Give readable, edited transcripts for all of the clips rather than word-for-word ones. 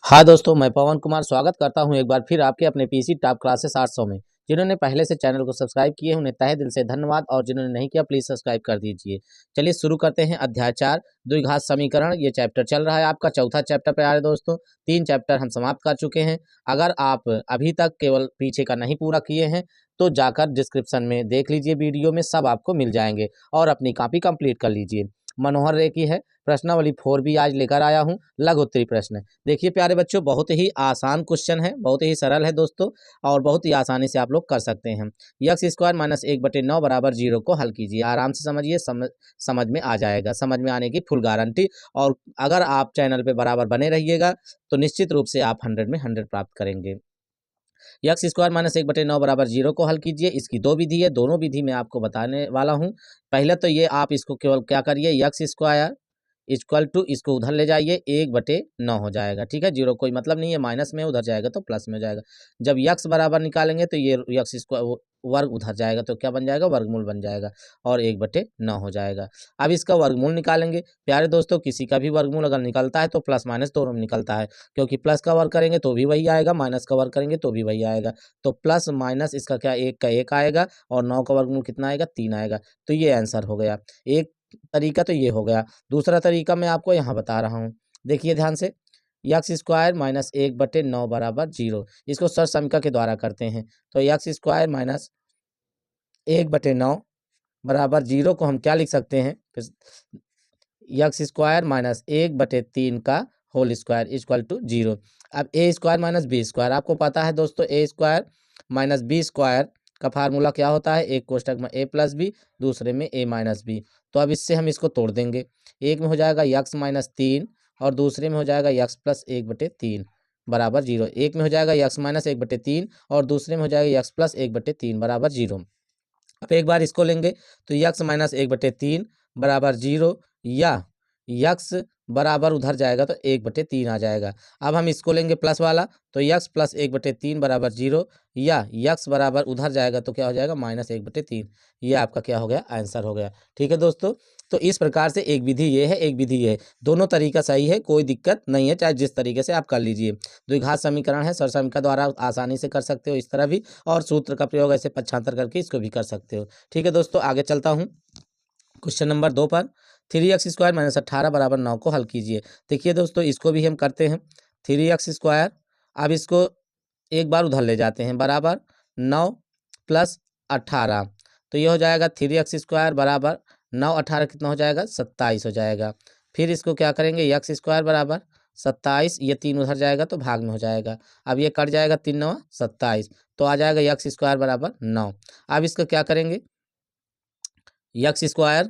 हाँ दोस्तों, मैं पवन कुमार स्वागत करता हूं एक बार फिर आपके अपने पीसी टॉप क्लासेस 800 में। जिन्होंने पहले से चैनल को सब्सक्राइब किए हैं उन्हें तहे दिल से धन्यवाद और जिन्होंने नहीं किया प्लीज़ सब्सक्राइब कर दीजिए। चलिए शुरू करते हैं अध्याय 4 द्विघात समीकरण। ये चैप्टर चल रहा है आपका चौथा चैप्टर पे आ रहे हैं दोस्तों। 3 चैप्टर हम समाप्त कर चुके हैं। अगर आप अभी तक केवल पीछे का नहीं पूरा किए हैं तो जाकर डिस्क्रिप्शन में देख लीजिए, वीडियो में सब आपको मिल जाएंगे और अपनी कॉपी कंप्लीट कर लीजिए। मनोहर रे की है प्रश्नावली 4 भी आज लेकर आया हूँ, लघु उत्तरीय प्रश्न। देखिए प्यारे बच्चों, बहुत ही आसान क्वेश्चन है, बहुत ही सरल है दोस्तों और बहुत ही आसानी से आप लोग कर सकते हैं। यक्स स्क्वायर माइनस 1/9 बराबर 0 को हल कीजिए। आराम से समझिए, समझ में आ जाएगा, समझ में आने की फुल गारंटी। और अगर आप चैनल पे बराबर बने रहिएगा तो निश्चित रूप से आप 100 में 100 प्राप्त करेंगे। यक्स स्क्वायर माइनस 1/9 बराबर 0 को हल कीजिए। इसकी दो विधि है, दोनों विधि मैं आपको बताने वाला हूँ। पहले तो ये आप इसको केवल क्या करिए, यक्स स्क्वायर इक्वल टू इसको उधर ले जाइए, 1/9 हो जाएगा। ठीक है, जीरो कोई मतलब नहीं है, माइनस में उधर जाएगा तो प्लस में हो जाएगा। जब यक्स बराबर निकालेंगे तो ये यक्स स्क्वायर वर्ग उधर जाएगा तो क्या बन जाएगा, वर्गमूल बन जाएगा और 1/9 हो जाएगा। अब इसका वर्गमूल निकालेंगे। प्यारे दोस्तों, किसी का भी वर्गमूल अगर निकलता है तो प्लस माइनस दोनों में निकलता है, क्योंकि प्लस का वर्ग करेंगे तो भी वही आएगा, माइनस का वर्ग करेंगे तो भी वही आएगा। तो प्लस माइनस इसका क्या, 1 का 1 आएगा और 9 का वर्गमूल कितना आएगा, 3 आएगा। तो ये आंसर हो गया। एक तरीका तो ये हो गया। दूसरा तरीका मैं आपको यहाँ बता रहा हूँ, देखिए ध्यान से। यक्स स्क्वायर माइनस 1/9 बराबर 0, इसको सर समीकरण के द्वारा करते हैं। तो यक्स स्क्वायर माइनस 1/9 बराबर 0 को हम क्या लिख सकते हैं, यक्स स्क्वायर माइनस 1/3 का होल स्क्वायर इक्वल टू 0। अब A square minus B square, आपको पता है दोस्तों, A square minus B square का फार्मूला क्या होता है, एक कोष्टक में ए प्लस बी, दूसरे में ए माइनस बी। तो अब इससे हम इसको तोड़ देंगे। एक में हो जाएगा यक्स माइनस 3 और दूसरे में हो जाएगा यक्स प्लस 1/3 बराबर 0। एक में हो जाएगा यक्स माइनस 1/3 और दूसरे में हो जाएगा यक्स प्लस 1/3 बराबर 0। अब एक बार इसको लेंगे तो यक्स माइनस 1/3 बराबर 0 या यक्स बराबर उधर जाएगा तो 1/3 आ जाएगा। अब हम इसको लेंगे प्लस वाला, तो यक्स प्लस 1/3 बराबर 0 या यक्स बराबर उधर जाएगा तो क्या हो जाएगा, माइनस 1/3। ये आपका क्या हो गया, आंसर हो गया। ठीक है दोस्तों, तो इस प्रकार से एक विधि ये है, एक विधि ये है, दोनों तरीका सही है, कोई दिक्कत नहीं है, चाहे जिस तरीके से आप कर लीजिए। द्विघात समीकरण है, सर समीकरण द्वारा आसानी से कर सकते हो इस तरह भी, और सूत्र का प्रयोग ऐसे पक्षांतर करके इसको भी कर सकते हो। ठीक है दोस्तों, आगे चलता हूँ क्वेश्चन नंबर 2 पर। 3x² माइनस 18 बराबर 9 को हल कीजिए। देखिए दोस्तों, इसको भी हम करते हैं। 3x², अब इसको एक बार उधर ले जाते हैं, बराबर 9 प्लस 18, तो ये हो जाएगा 3x² बराबर 9 18 कितना हो जाएगा, 27 हो जाएगा। फिर इसको क्या करेंगे, x² बराबर 27, ये 3 उधर जाएगा तो भाग में हो जाएगा। अब ये कट जाएगा, 3 9 27, तो आ जाएगा x² बराबर 9। अब इसका क्या करेंगे, x²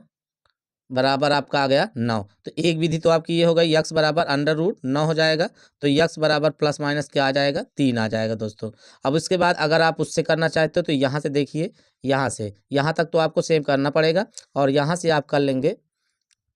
बराबर आपका आ गया 9। तो एक विधि तो आपकी ये हो गई, यक्स बराबर √9 हो जाएगा, तो यक्स बराबर प्लस माइनस क्या आ जाएगा, 3 आ जाएगा दोस्तों। अब उसके बाद अगर आप उससे करना चाहते हो तो यहाँ से देखिए, यहाँ से यहाँ तक तो आपको सेम करना पड़ेगा और यहाँ से आप कर लेंगे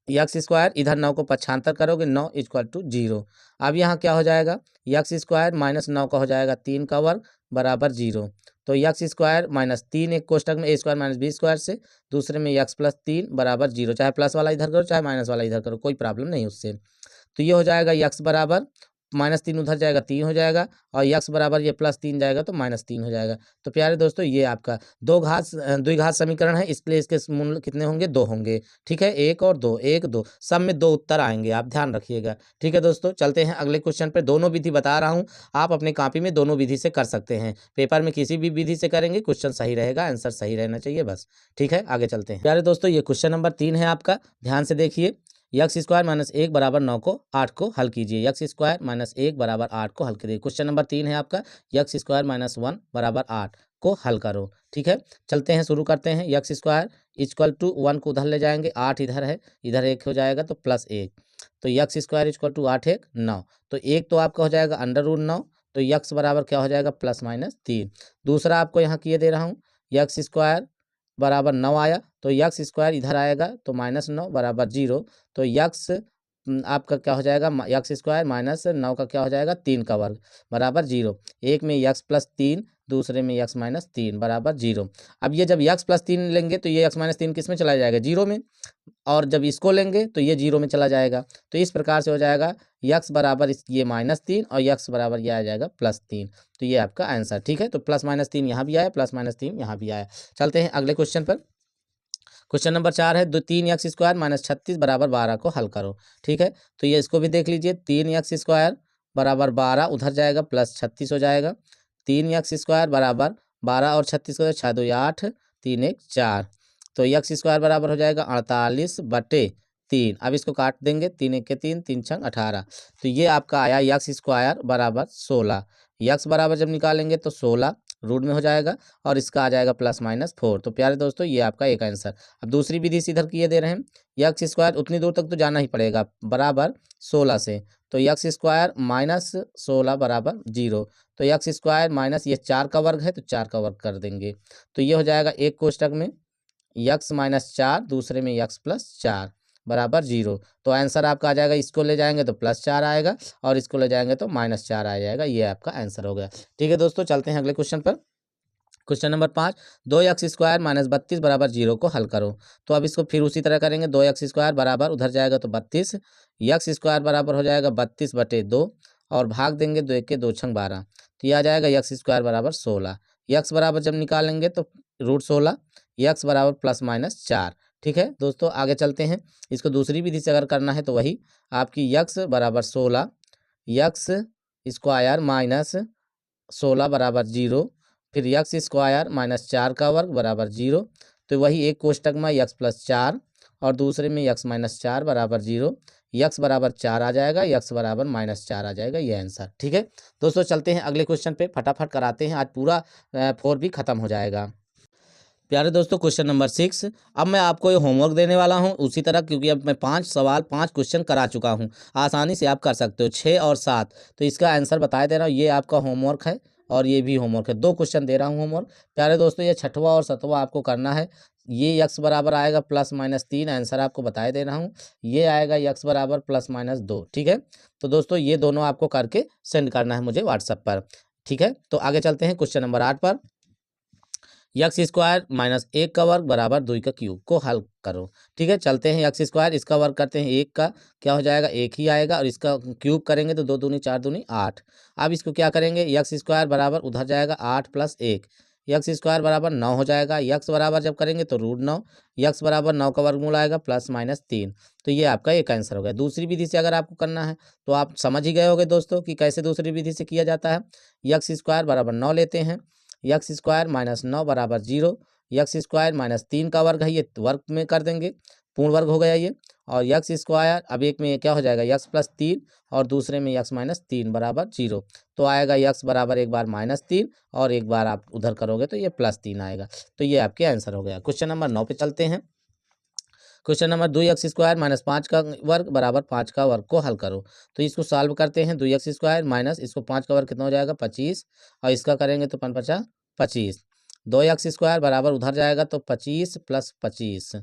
x², इधर 9 को पक्षांतर करोगे, 9 इक्वल टू 0। अब यहाँ क्या हो जाएगा, x² माइनस 9 का हो जाएगा 3 का वर्ग बराबर 0। तो x² माइनस 3 एक कोष्टक में a² माइनस b² से, दूसरे में x प्लस 3 बराबर 0। चाहे प्लस वाला इधर करो चाहे माइनस वाला इधर करो, कोई प्रॉब्लम नहीं उससे। तो ये हो जाएगा x बराबर -3 उधर जाएगा 3 हो जाएगा और x बराबर ये +3 जाएगा तो -3 हो जाएगा। तो प्यारे दोस्तों, ये आपका द्विघात समीकरण है, इसलिए इसके मूल कितने होंगे, 2 होंगे। ठीक है, 1 और 2, 1 2, सब में 2 उत्तर आएंगे, आप ध्यान रखिएगा। ठीक है दोस्तों, चलते हैं अगले क्वेश्चन पे। दोनों विधि बता रहा हूँ, आप अपने कॉपी में दोनों विधि से कर सकते हैं। पेपर में किसी भी विधि से करेंगे, क्वेश्चन सही रहेगा, आंसर सही रहना चाहिए बस। ठीक है, आगे चलते हैं। प्यारे दोस्तों, ये क्वेश्चन नंबर 3 है आपका, ध्यान से देखिए। x² माइनस 1 बराबर 9 को 8 को हल कीजिए। x² माइनस 1 बराबर 8 को हल कीजिए। क्वेश्चन नंबर 3 है आपका, x² माइनस 1 बराबर 8 को हल करो। ठीक है, चलते हैं, शुरू करते हैं। x² इक्वल टू 1 को उधर ले जाएंगे, 8 इधर है, इधर 1 हो जाएगा तो +1। तो x² इक्वल टू 8 1 9, तो एक तो आपका हो जाएगा √9, तो x बराबर क्या हो जाएगा, +-3। दूसरा आपको यहाँ किए दे रहा हूँ, x² बराबर 9 आया तो x² इधर आएगा तो -9 बराबर 0। तो x आपका क्या हो जाएगा, यक्स स्क्वायर माइनस 9 का क्या हो जाएगा 3 का वर्ग बराबर 0। एक में यक्स प्लस 3, दूसरे में यक्स माइनस 3 बराबर 0। अब ये जब यक्स प्लस 3 लेंगे तो ये यक्स माइनस 3 किस में चला जाएगा, 0 में, और जब इसको लेंगे तो ये 0 में चला जाएगा। तो इस प्रकार से हो जाएगा यक्स बराबर ये -3 और यक्स बराबर ये आ जाएगा +3। तो ये आपका आंसर, ठीक है। तो +-3 यहाँ भी आया, +-3 यहाँ भी आया। चलते हैं अगले क्वेश्चन पर। क्वेश्चन नंबर 4 है 3x स्क्वायर माइनस 36 बराबर 12 को हल करो, ठीक है। तो ये इसको भी देख लीजिए, 3x स्क्वायर बराबर 12 उधर जाएगा प्लस 36 हो जाएगा। 3x स्क्वायर बराबर 12 और 36 को 6 2 8, 3 1 4। तो x स्क्वायर बराबर हो जाएगा 48/3। अब इसको काट देंगे, 3 1 के 3, 3 6 18। तो ये आपका आया x स्क्वायर बराबर 16। यक्स बराबर जब निकालेंगे तो 16 रूट में हो जाएगा और इसका आ जाएगा +-4। तो प्यारे दोस्तों ये आपका एक आंसर। अब दूसरी विधि से इधर किए दे रहे हैं, यक्स स्क्वायर उतनी दूर तक तो जाना ही पड़ेगा बराबर 16 से। तो यक्स स्क्वायर माइनस 16 बराबर 0। तो यक्स स्क्वायर माइनस ये 4 का वर्ग है तो 4 का वर्ग कर देंगे। तो ये हो जाएगा एक कोष्टक में यक्स माइनस 4, दूसरे में यक्स प्लस 4 बराबर 0। तो आंसर आपका आ जाएगा, इसको ले जाएंगे तो +4 आएगा और इसको ले जाएंगे तो -4 आ जाएगा। ये आपका आंसर हो गया, ठीक है दोस्तों। चलते हैं अगले क्वेश्चन पर। Question number 5, 2x square minus 32 बराबर 0 को हल करो। तो अब इसको फिर उसी तरह करेंगे, 2x स्क्वायर बराबर उधर जाएगा तो 32, यक्स स्क्वायर बराबर हो जाएगा 32/2 और भाग देंगे 2 1 के 2 6 12। तो ये आ जाएगा यक्स स्क्वायर बराबर 16। यक्स बराबर जब निकालेंगे तो √16, यक्स बराबर +-4, ठीक है दोस्तों। आगे चलते हैं, इसको दूसरी विधि से अगर करना है तो वही आपकी यक्स बराबर 16, यक्स स्क्वायर माइनस 16 बराबर 0, फिर यक्स स्क्वायर माइनस 4 का वर्ग बराबर 0। तो वही एक कोष्टक में यक्स प्लस 4 और दूसरे में यक्स माइनस 4 बराबर 0। यक्स बराबर 4 आ जाएगा, यक्स बराबर -4 आ जाएगा, ये आंसर, ठीक है दोस्तों। चलते हैं अगले क्वेश्चन पे, फटाफट कराते हैं, आज पूरा 4 भी खत्म हो जाएगा। प्यारे दोस्तों क्वेश्चन नंबर 6, अब मैं आपको ये होमवर्क देने वाला हूँ उसी तरह, क्योंकि अब मैं 5 सवाल 5 क्वेश्चन करा चुका हूँ, आसानी से आप कर सकते हो। 6 और 7, तो इसका आंसर बताए दे रहा हूँ, ये आपका होमवर्क है और ये भी होमवर्क है। 2 क्वेश्चन दे रहा हूँ होमवर्क। प्यारे दोस्तों ये 6वां और 7वां आपको करना है। ये यक्स बराबर आएगा +-3, आंसर आपको बताए दे रहा हूँ। ये आएगा यक्स बराबर +-2, ठीक है। तो दोस्तों ये दोनों आपको करके सेंड करना है मुझे व्हाट्सएप पर, ठीक है। तो आगे चलते हैं क्वेश्चन नंबर 8 पर। यक्स स्क्वायर माइनस 1 का वर्ग बराबर 2 का क्यूब को हल करो, ठीक है। चलते हैं, यक्स स्क्वायर इसका वर्ग करते हैं 1 का, क्या हो जाएगा 1 ही आएगा, और इसका क्यूब करेंगे तो 2 दूनी 4 दूनी 8। अब इसको क्या करेंगे, यक्स स्क्वायर बराबर उधर जाएगा 8 + 1, यक्स स्क्वायर बराबर 9 हो जाएगा। यक्स बराबर जब करेंगे तो √9, यक्स बराबर 9 का वर्गमूल आएगा +-3। तो ये आपका एक आंसर हो गया। दूसरी विधि से अगर आपको करना है तो आप समझ ही गए होंगे दोस्तों कि कैसे दूसरी विधि से किया जाता है। यक्स स्क्वायर बराबर 9 लेते हैं, यक्स स्क्वायर -9 बराबर 0, यक्स स्क्वायर -3 का वर्ग है, ये वर्ग में कर देंगे, पूर्ण वर्ग हो गया ये। और यक्स स्क्वायर अब एक में क्या हो जाएगा, यक्स +3 और दूसरे में यक्स -3 बराबर 0। तो आएगा यक्स बराबर एक बार -3 और एक बार आप उधर करोगे तो ये +3 आएगा। तो ये आपके आंसर हो गया। क्वेश्चन नंबर 9 पे चलते हैं। Question number 2x square minus 5 का वर्ग बराबर 5 का वर्ग को हल करो। तो इसको सॉल्व करते हैं, 2x स्क्वायर माइनस इसको 5 का वर्ग कितना हो जाएगा 25, और इसका करेंगे तो 5×5 25। 2x स्क्वायर बराबर उधर जाएगा तो 25 + 25,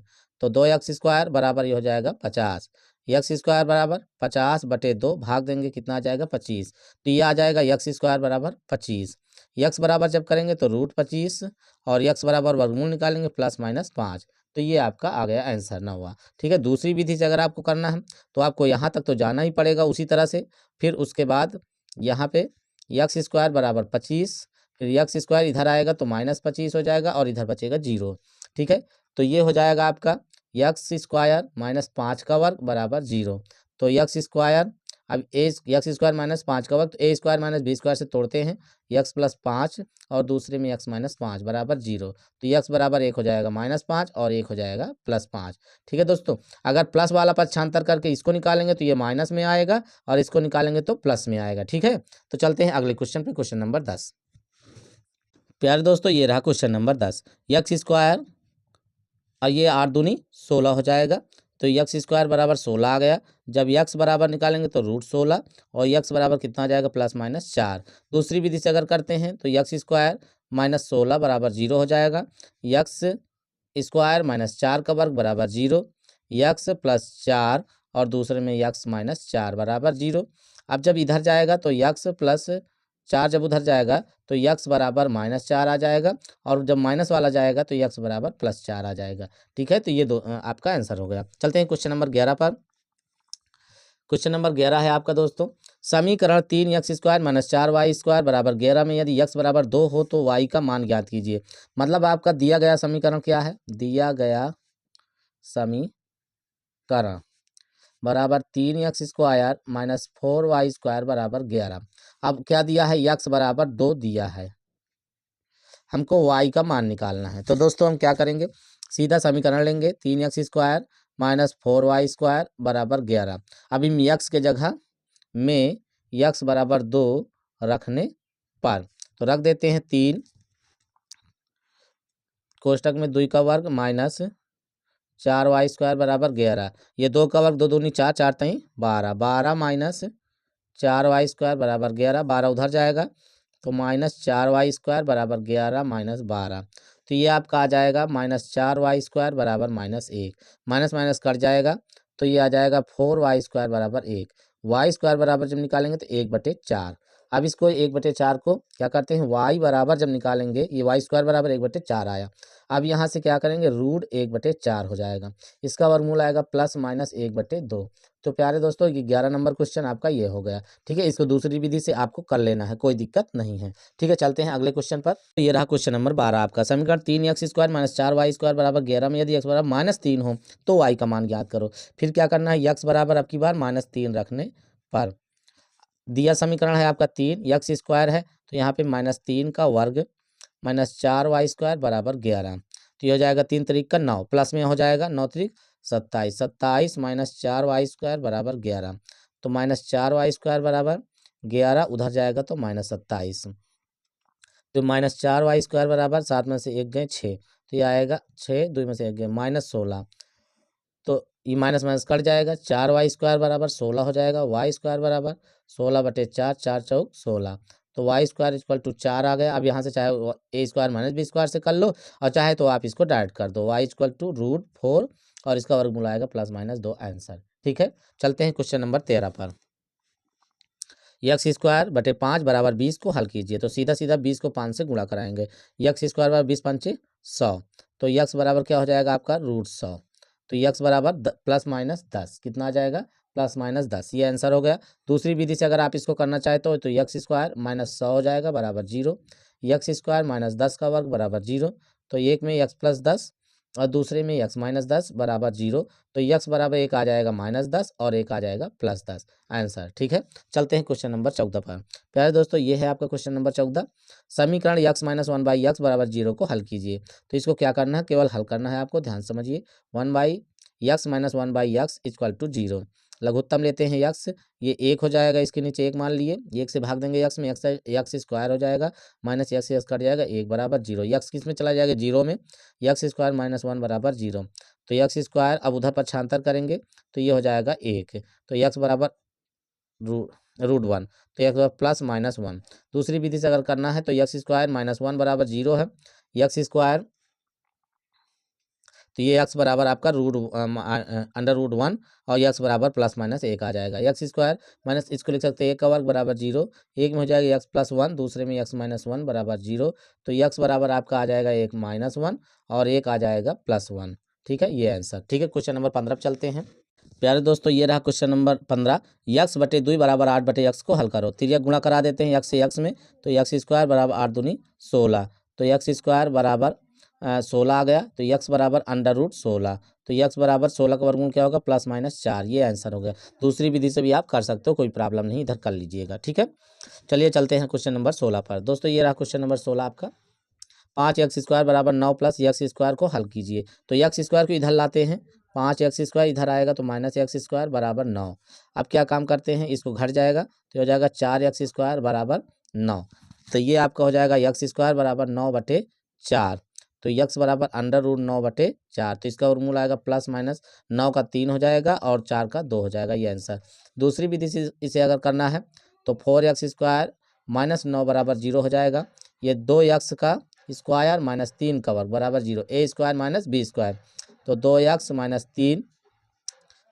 तो 2x स्क्वायर बराबर ये हो जाएगा 50। यक्स स्क्वायर बराबर 50/2 भाग देंगे, कितना आ जाएगा 25। तो ये आ जाएगा यक्स स्क्वायर बराबर 25। यक्स बराबर जब करेंगे तो √25 और यक्स बराबर वर्गमूल निकालेंगे +-5। तो ये आपका आ गया आंसर 9वां, ठीक है। दूसरी विधि से अगर आपको करना है तो आपको यहाँ तक तो जाना ही पड़ेगा उसी तरह से। फिर उसके बाद यहाँ पे यक्स स्क्वायर बराबर 25, फिर यक्स स्क्वायर इधर आएगा तो -25 हो जाएगा और इधर बचेगा 0, ठीक है। तो ये हो जाएगा आपका यक्स स्क्वायर -5 का वर्ग बराबर 0। तो यक्स स्क्वायर अब यक्स स्क्वायर -5 का वर्ग, तो ए स्क्वायर माइनस बी स्क्वायर से तोड़ते हैं, यक्स +5 और दूसरे में यक्स -5 बराबर 0। तो यक्स बराबर 1 हो जाएगा -5 और 1 हो जाएगा +5, ठीक है दोस्तों। अगर प्लस वाला पक्षांतर करके इसको निकालेंगे तो ये माइनस में आएगा और इसको निकालेंगे तो प्लस में आएगा, ठीक है। तो चलते हैं अगले क्वेश्चन पे, क्वेश्चन नंबर 10। प्यारे दोस्तों ये रहा क्वेश्चन नंबर 10। यक्स स्क्वायर और ये 8 दूनी 16 हो जाएगा। तो यक्स स्क्वायर बराबर 16 आ गया। जब यक्स बराबर निकालेंगे तो √16 और यक्स बराबर कितना आ जाएगा +-4। दूसरी विधि से अगर करते हैं तो यक्स स्क्वायर -16 बराबर 0 हो जाएगा। यक्स स्क्वायर -4 का वर्ग बराबर 0, यक्स +4 और दूसरे में यक्स माइनस 4 बराबर 0। अब जब इधर जाएगा तो यक्स प्लस 4 जब उधर जाएगा तो यक्स बराबर माइनस 4 आ जाएगा, और जब माइनस वाला जाएगा तो यक्स बराबर प्लस 4 आ जाएगा। ठीक है, तो ये आपका आंसर हो गया। चलते हैं क्वेश्चन नंबर 11 पर। क्वेश्चन नंबर 11 है आपका दोस्तों, समीकरण 3x² माइनस 4y² बराबर 11 में यदि x बराबर 2 हो तो y का मान ज्ञात कीजिए। मतलब आपका दिया गया समीकरण क्या है, दिया गया समीकरण बराबर 3x² माइनस 4y² बराबर 11। अब क्या दिया है, x बराबर 2 दिया है, हमको y का मान निकालना है। तो दोस्तों हम क्या करेंगे, सीधा समीकरण लेंगे, 3x² माइनस 4y² बराबर 11। अब इन यक्स के जगह में यक्स बराबर 2 रखने पर तो रख देते हैं 3 कोष्टक में 2 का वर्ग माइनस 4y² बराबर 11। ये 2 का वर्ग 2 दूनी 4, 4 तई 12, 12 माइनस 4y² बराबर 11, 12 उधर जाएगा तो माइनस 4y² बराबर 11 माइनस 12। तो ये आपका आ जाएगा माइनस 4y² बराबर माइनस 1, माइनस माइनस कट जाएगा तो ये आ जाएगा 4y² बराबर 1। y² बराबर जब निकालेंगे तो 1/4। अब इसको 1/4 को क्या करते हैं, y बराबर जब निकालेंगे, ये y² बराबर 1/4 आया। अब यहाँ से क्या करेंगे, रूट 1/4 हो जाएगा, इसका वर्गमूल आएगा प्लस माइनस 1/2। तो प्यारे दोस्तों ये 11 नंबर क्वेश्चन आपका ये हो गया। ठीक है, इसको दूसरी विधि से आपको कर लेना है, कोई दिक्कत नहीं है। ठीक है, चलते हैं अगले क्वेश्चन पर। तो ये रहा क्वेश्चन नंबर 12 आपका, समीकरण 3x² माइनस 4y² बराबर 11 में यदि x बराबर -3 हो तो y का मान ज्ञात करो। फिर क्या करना है, x बराबर अब की बार -3 रखने पर, दिया समीकरण है आपका 3x² है तो यहाँ पे -3 का वर्ग माइनस 4y² बराबर 11। तो ये हो जाएगा 3 तरीक का 9, प्लस में हो जाएगा 9 तरीक 27, 27 माइनस 4y² बराबर 11। तो माइनस 4y² बराबर 11 उधर जाएगा तो -27। तो माइनस 4y² बराबर 7 में से 1 गए 6, तो ये आएगा 6, 2 में से 1 गए -16। तो ये माइनस माइनस कट जाएगा, 4y² बराबर 16 हो जाएगा, y² बराबर 16/4, 4 चौक 16। तो y² इक्वल टू 4 आ गया। अब यहाँ से चाहे a² माइनस b² से कर लो, और चाहे तो आप इसको डायरेक्ट कर दो, y इक्वल टू √4 और इसका वर्गमूल आएगा प्लस माइनस 2 आंसर। ठीक है, चलते हैं क्वेश्चन नंबर 13 पर। x² 5 बराबर 20 को हल कीजिए। तो सीधा सीधा 20 को 5 से गुणा कराएंगे, x² बराबर 20 पंचे 100, तो x बराबर क्या हो जाएगा आपका √100। तो x बराबर प्लस माइनस 10 कितना आ जाएगा, प्लस माइनस 10, ये आंसर हो गया। दूसरी विधि से अगर आप इसको करना चाहते हो तो x² माइनस 100 हो जाएगा बराबर 0, x² माइनस 10 का वर्ग बराबर 0। तो एक में x प्लस 10 और दूसरे में x माइनस 10 बराबर 0। तो x बराबर एक आ जाएगा -10 और एक आ जाएगा +10 आंसर। ठीक है, चलते हैं क्वेश्चन नंबर 14 पर। प्यारे दोस्तों ये है आपका क्वेश्चन नंबर 14, समीकरण x माइनस 1/x बराबर 0 को हल कीजिए। तो इसको क्या करना है, केवल हल करना है आपको, ध्यान समझिए। 1/x minus 1/x equal to 0, लघुत्तम लेते हैं x, ये 1 हो जाएगा, इसके नीचे 1 मान लिए, 1 से भाग देंगे x में, x² हो जाएगा, माइनस x कट जाएगा, 1 बराबर 0, x किस में चला जाएगा 0 में, x² माइनस 1 बराबर 0। तो x² अब उधर पर छांतर करेंगे तो ये हो जाएगा 1, तो x बराबर √1, तो x बराबर प्लस माइनस 1। दूसरी विधि से अगर करना है तो x² माइनस 1 बराबर 0 है, x² तो ये x बराबर आपका √1 और x बराबर प्लस माइनस 1 आ जाएगा। x² माइनस इसको लिख सकते हैं 1 का वर्ग बराबर 0, एक में हो जाएगा x प्लस 1, दूसरे में x माइनस 1 बराबर 0। तो x बराबर आपका आ जाएगा 1 माइनस 1 और 1 आ जाएगा +1। ठीक है, ये आंसर। ठीक है, क्वेश्चन नंबर 15 पर चलते हैं। प्यारे दोस्तों ये रहा क्वेश्चन नंबर 15, x/2 बराबर 8/x को हल करो। तिर्यक गुणा करा देते हैं x से x में, तो x² बराबर 8 दूनी 16, तो x² बराबर 16 आ गया, तो x बराबर √16, तो x बराबर 16 का वर्गमूल क्या होगा प्लस माइनस 4, ये आंसर हो गया। दूसरी विधि से भी आप कर सकते हो, कोई प्रॉब्लम नहीं, इधर कर लीजिएगा। ठीक है, चलिए चलते हैं क्वेश्चन नंबर 16 पर। दोस्तों ये रहा क्वेश्चन नंबर 16 आपका, 5x² बराबर 9 प्लस x² को हल कीजिए। तो x² को इधर लाते हैं, 5x² इधर आएगा तो माइनस x² बराबर 9। अब क्या काम करते हैं, इसको घट जाएगा तो हो जाएगा 4x² बराबर 9। तो ये आपका हो जाएगा x² बराबर 9/4, तो x बराबर √9/4, तो इसका वर्गमूल आएगा प्लस माइनस 9 का 3 हो जाएगा और 4 का 2 हो जाएगा, ये आंसर। दूसरी विधि से इसे अगर करना है तो 4x² माइनस 9 बराबर 0 हो जाएगा, ये 2x का स्क्वायर माइनस 3 का वर्ग बराबर 0, a² माइनस b², तो 2x माइनस 3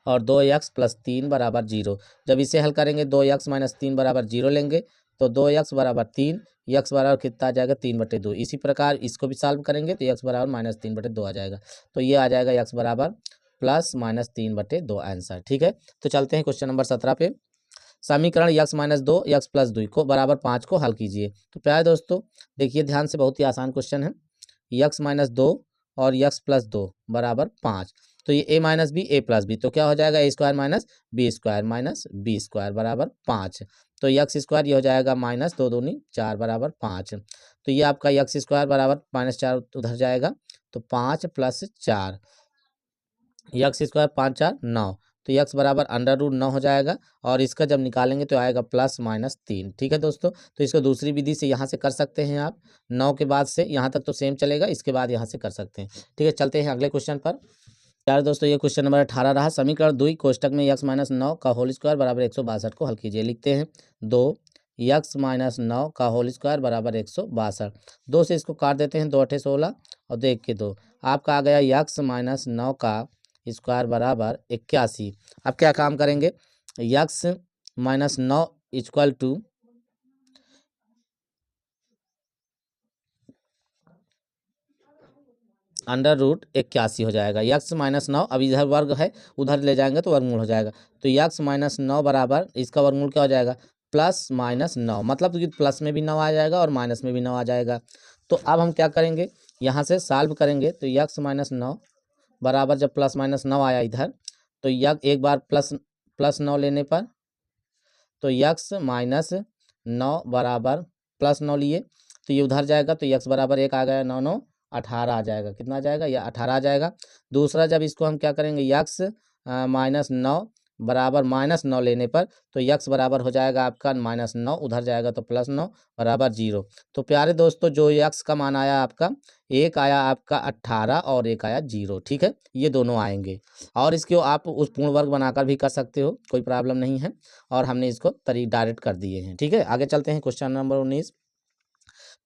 और 2x प्लस 3 बराबर 0। जब इसे हल करेंगे 2x माइनस 3 बराबर 0 लेंगे तो 2x बराबर 3, x बराबर कितना आ जाएगा 3/2। इसी प्रकार इसको भी सॉल्व करेंगे तो x बराबर माइनस 3/2 आ जाएगा। तो ये आ जाएगा x बराबर प्लस माइनस 3/2 आंसर। ठीक है, तो चलते हैं क्वेश्चन नंबर 17 पे। समीकरण x माइनस 2 x प्लस 2 को बराबर 5 को हल कीजिए। तो प्यारे दोस्तों देखिए ध्यान से, बहुत ही आसान क्वेश्चन है। x माइनस 2 और x प्लस 2 बराबर 5। तो ये a minus B A plus B, तो क्या हो जाएगा a square minus B square बराबर 5। तो x स्क्वायर ये हो जाएगा माइनस 2 दूनी 4 बराबर 5। तो ये आपका x स्क्वायर बराबर -4 उधर जाएगा, तो 5 प्लस 4, x स्क्वायर 5 4 9, तो x बराबर √9 हो जाएगा। और इसका जब निकालेंगे तो आएगा +-3। ठीक है दोस्तों, तो इसको दूसरी विधि से यहाँ से कर सकते हैं आप। 9 के बाद से यहाँ तक तो सेम चलेगा, इसके बाद यहाँ से कर सकते हैं। ठीक है, चलते हैं अगले क्वेश्चन पर। यार दोस्तों ये क्वेश्चन नंबर 18 रहा। समीकरण 2 कोष्टक में x माइनस 9 का होल स्क्वायर बराबर 162 को हल कीजिए। लिखते हैं 2 x माइनस 9 का होल स्क्वायर बराबर 162। 2 से इसको काट देते हैं, 2 8 16 और 2 1 2। आपका आ गया x माइनस 9 का स्क्वायर बराबर 81। अब क्या काम करेंगे, x माइनस 9 इक्वल टू √81 हो जाएगा। x माइनस 9, अब इधर वर्ग है उधर ले जाएंगे तो वर्गमूल हो जाएगा। तो x माइनस 9 बराबर इसका वर्गमूल क्या हो जाएगा, +-9, मतलब कि प्लस में भी 9 आ जाएगा और माइनस में भी 9 आ जाएगा। तो अब हम क्या करेंगे, यहाँ से सॉल्व करेंगे तो x माइनस 9 बराबर जब +-9 आया इधर, तो एक बार +9 लेने पर तो x माइनस 9 बराबर +9 लिए तो ये उधर जाएगा, तो x बराबर 1 आ गया, 9 9 18 आ जाएगा। कितना आ जाएगा, यह 18 आ जाएगा। दूसरा जब इसको हम क्या करेंगे, x माइनस 9 बराबर -9 लेने पर तो x बराबर हो जाएगा आपका -9, उधर जाएगा तो +9 बराबर 0। तो प्यारे दोस्तों जो x का मान आया आपका, एक आया आपका 18 और एक आया 0। ठीक है, ये दोनों आएंगे और इसको आप उस पूर्ण वर्ग बनाकर भी कर सकते हो, कोई प्रॉब्लम नहीं है। और हमने इसको डायरेक्ट कर दिए हैं। ठीक है, आगे चलते हैं क्वेश्चन नंबर 19।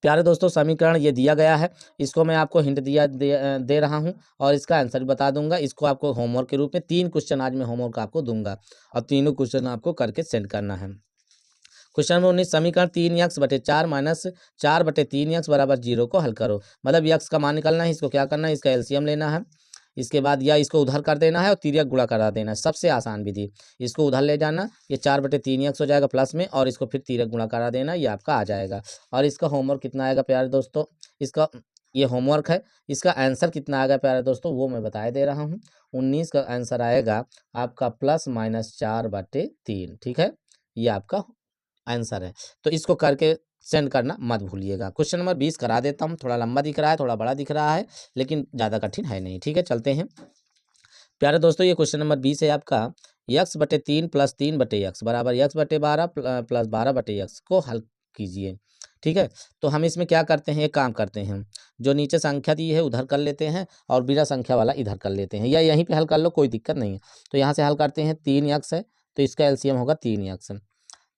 प्यारे दोस्तों समीकरण ये दिया गया है, इसको मैं आपको हिंट दे रहा हूँ और इसका आंसर भी बता दूंगा। इसको आपको होमवर्क के रूप में 3 क्वेश्चन आज मैं होमवर्क आपको दूंगा और तीनों क्वेश्चन आपको करके सेंड करना है। क्वेश्चन नंबर 19, समीकरण 3x/4 माइनस 4/3x बराबर 0 को हल करो। मतलब x का मान निकालना है, इसको क्या करना है, इसका एलसीएम लेना है, इसके बाद या इसको उधर कर देना है और तिर्यक गुणा करा देना है। सबसे आसान विधि, इसको उधर ले जाना, ये 4/3x हो जाएगा प्लस में, और इसको फिर तिर्यक गुणा करा देना, ये आपका आ जाएगा। और इसका होमवर्क कितना आएगा प्यारे दोस्तों, इसका ये होमवर्क है, इसका आंसर कितना आएगा प्यारे दोस्तों वो मैं बता दे रहा हूँ। 19 का आंसर आएगा आपका +-4/3। ठीक है, ये आपका आंसर है। तो इसको करके सेंड करना मत भूलिएगा। क्वेश्चन नंबर 20 करा देता हूँ, थोड़ा लंबा दिख रहा है, थोड़ा बड़ा दिख रहा है, लेकिन ज़्यादा कठिन है नहीं। ठीक है, चलते हैं प्यारे दोस्तों। ये क्वेश्चन नंबर 20 है आपका, x/3 + 3/x बराबर x/12 + 12/x को हल कीजिए। ठीक है, तो हम इसमें क्या करते हैं, एक काम करते हैं, जो नीचे संख्या दी है उधर कर लेते हैं और बिना संख्या वाला इधर कर लेते हैं, या यहीं पे हल कर लो, कोई दिक्कत नहीं है। तो यहाँ से हल करते हैं, 3x है तो इसका एलसीएम होगा 3x।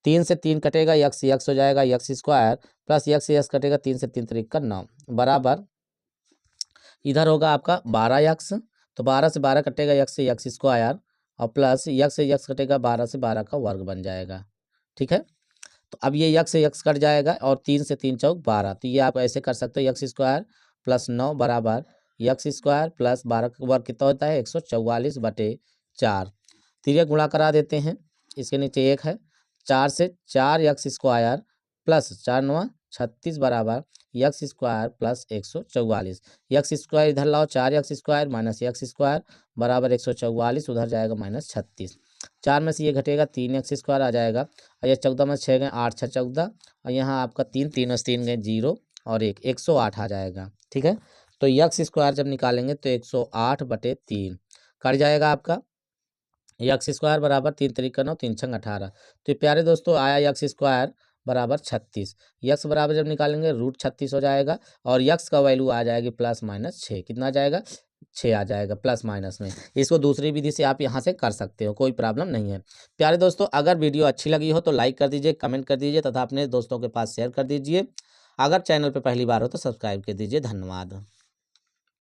3 से 3 कटेगा, x हो जाएगा x स्क्वायर प्लस x कटेगा, 3 से 3 × 9 बराबर इधर होगा आपका 12x। तो 12 से 12 कटेगा, x स्क्वायर और प्लस x कटेगा, 12 से 12 का वर्ग बन जाएगा। ठीक है, तो अब ये x कट जाएगा और 3 से 3 चौक 12, तो ये आप ऐसे कर सकते हो, x स्क्वायर प्लस 9 बराबर x स्क्वायर प्लस 12 का वर्ग कितना होता है 144/4। तिर्यक गुणा करा देते हैं, इसके नीचे 1 है, 4 से 4 x स्क्वायर प्लस 4 9 36 बराबर x square plus 144। x square इधर लाओ, 4x square minus x square बराबर 144, उधर जाएगा -36। 4 में से ये घटेगा, 3x स्क्वायर आ जाएगा, और ये 14 में 6 गए 8 6 14, और यहाँ आपका 3 में से 3 गए 0 और 1 108 आ जाएगा। ठीक है, तो x स्क्वायर जब निकालेंगे तो 108/3 कट जाएगा आपका, x स्क्वायर बराबर 3 3 9 3 6 18। तो प्यारे दोस्तों आया x स्क्वायर बराबर 36। x बराबर जब निकालेंगे √36 हो जाएगा और x का वैल्यू आ जाएगी +-6। कितना आ जाएगा, 6 आ जाएगा प्लस माइनस में। इसको दूसरी विधि से आप यहाँ से कर सकते हो, कोई प्रॉब्लम नहीं है। प्यारे दोस्तों अगर वीडियो अच्छी लगी हो तो लाइक कर दीजिए, कमेंट कर दीजिए तथा अपने दोस्तों के पास शेयर कर दीजिए। अगर चैनल पर पहली बार हो तो सब्सक्राइब कर दीजिए। धन्यवाद।